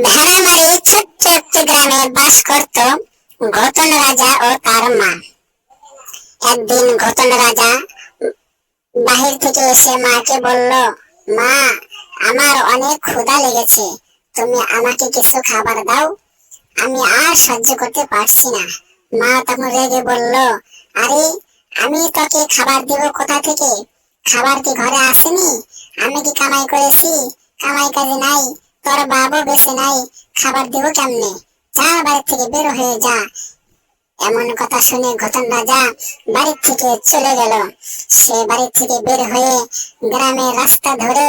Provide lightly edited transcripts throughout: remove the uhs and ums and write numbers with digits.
ভেড়ামারি ছোট্ট একটি গ্রামে বাস করত ঘতন রাজা ও তার মা। একদিন ঘতন রাজা বাহির থেকে এসে মাকে বলল, মা, আমার অনেক ক্ষুধা লেগেছে, তুমি আমাকে কিছু খাবার দাও, আমি আর সহ্য করতে পারছি না। মা তখন রেগে বলল, আরে, আমি তোকে খাবার দেব কোথা থেকে? খাবার কি ঘরে আসেনি? আমি কি কামাই করেছি? কামাই কাজে নাই, তোর বাবু বেঁচে নাই, খাবার দেব কেমনে? যা, বাড়ি থেকে বের হয়ে যা। এমন কথা শুনে ঘতন রাজা বাড়ি থেকে চলে গেল। সে বাড়ি থেকে বের হয়ে গ্রামের রাস্তা ধরে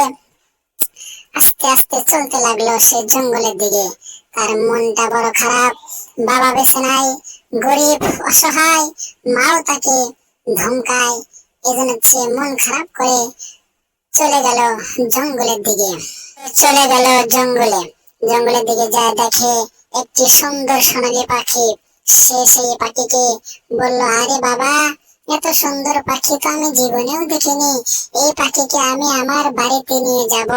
আস্তে আস্তে চলতে লাগলো সে জঙ্গলের দিকে। তার মনটা বড় খারাপ, বাবা বেঁচে নাই, গরিব অসহায়, মাও তাকে ধমকায়। এজন্য সে মন খারাপ করে চলে গেল জঙ্গলের দিকে। চলে গেল জঙ্গলের দিকে যায়, দেখে একটি সুন্দর সোনালী পাখি। সে সেই পাখিকে বলল, আরে বাবা, এত সুন্দর পাখি তো আমি জীবনেও দেখিনি, এই পাখিকে আমি আমার বাড়িতে নিয়ে যাব।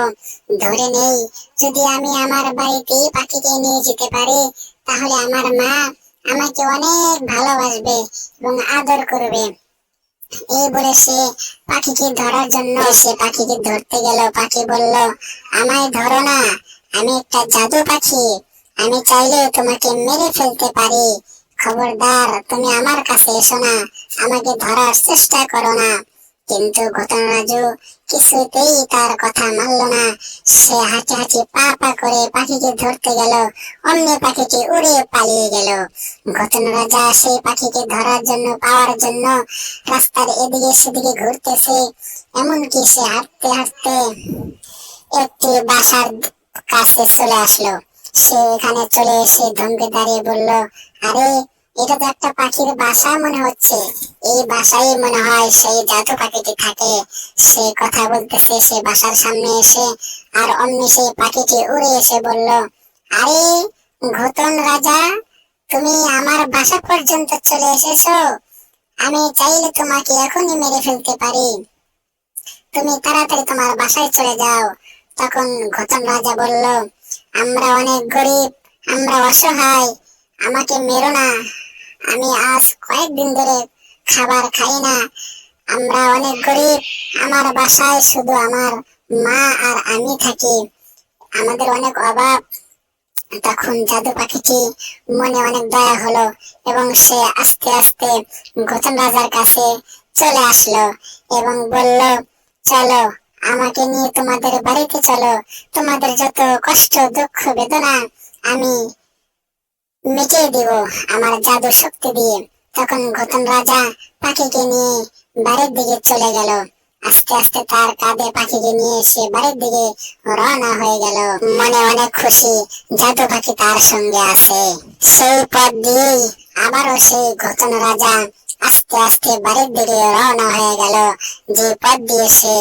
ধরে নেই, যদি আমি আমার বাড়িতে এই পাখিকে নিয়ে যেতে পারি, তাহলে আমার মা আমাকে অনেক ভালোবাসবে এবং আদর করবে। এই বলে সে পাখিকে ধরার জন্য পাখিকে ধরতে গেল। পাখি বলল, আমায় ধরো না, আমি একটা জাদু পাখি, আমি চাইলে তোমাকে মেরে ফেলতে পারি, খবরদার তুমি আমার কাছে এসো না, আমাকে ধরার চেষ্টা করো না। কিন্তু ঘটন রাজু কিছুতেই তার কথা মানল না। সে হাঁটি হাঁটি পা পা করে পাখিকে ধরতে গেল, অমনি পাখিটি উড়ে পালিয়ে গেল। ঘটন রাজা সেই পাখিকে ধরার জন্য, পাওয়ার জন্য রাস্তার এদিকে সেদিকে ঘুরতেছে। এমনকি সে হাঁটতে হাঁটতে একটি বাসার কাছে চলে আসলো। সে এখানে চলে এসে ধমকে দাঁড়িয়ে বলল, আরে, এটা তো একটা পাখির বাসা মনে হচ্ছে, এই বাসায় মনে হয় সেই জাদু পাখিটি থাকে। সে কথা বলতেছে সে বাসার সামনে এসে, আর অমনি সেই পাখিটি উড়ে এসে বলল, আরে ঘতন রাজা, তুমি আমার বাসা পর্যন্ত চলে এসেছো, আমি চাইলে তোমাকে এখনই মেরে ফেলতে পারি, তুমি তাড়াতাড়ি তোমার বাসায় চলে যাও। তখন ঘতন রাজা বলল, আমরা অনেক গরিব, আমরা অসহায়, আমাকে মেরো না, আমি আজ কয়েকদিন ধরে খাবার খাই না, আমরা অনেক গরিব, আমার বাসায় শুধু আমার মা আর আমি থাকি, আমাদের অনেক অভাব। তখন জাদু পাখিটি মনে অনেক দয়া হলো এবং সে আস্তে আস্তে ঘতন রাজার কাছে চলে আসলো এবং বলল, চলো, আমাকে নিয়ে তোমাদের বাড়িতে চলো, তোমাদের যত কষ্ট দুঃখ বেদনা আমি মিটিয়ে দিব আমার জাদু শক্তি দিয়ে। তখন ঘতন রাজা পাখিকে নিয়ে বাড়ির দিকে চলে গেল। আস্তে আস্তে তার কাঁধে পাখিকে নিয়ে সে বাড়ির দিকে রওনা হয়ে গেল। মনে অনেক খুশি, জাদু পাখি তার সঙ্গে আছে। সেই পথ দিয়েই আবারও সেই ঘতন রাজা আস্তে আস্তে বাড়ির দিকে রওনা হয়ে গেল, যে পথ দিয়ে সে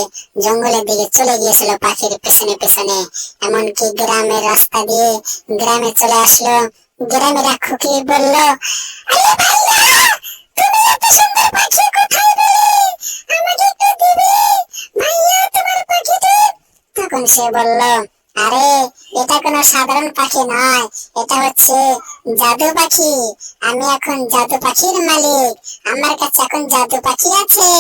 জঙ্গলের দিকে চলে গিয়েছিল পাখির পেছনে পেছনে। এমনকি গ্রামের রাস্তা দিয়ে গ্রামে চলে আসলো। গ্রামের এক খুকি বলল, আরে ভাইয়া, তুমি এত সুন্দর পাখি কোথায় পেলে? আমাকে একটু দিবে? ভাইয়া, তোমার পাখিটা। তখন সে বলল, আরে, এটা কোনো সাধারণ পাখি নয়, এটা হচ্ছে জাদু পাখি, আমি এখন জাদু পাখির মালিক, আমার কাছে এখন জাদু পাখি আছে।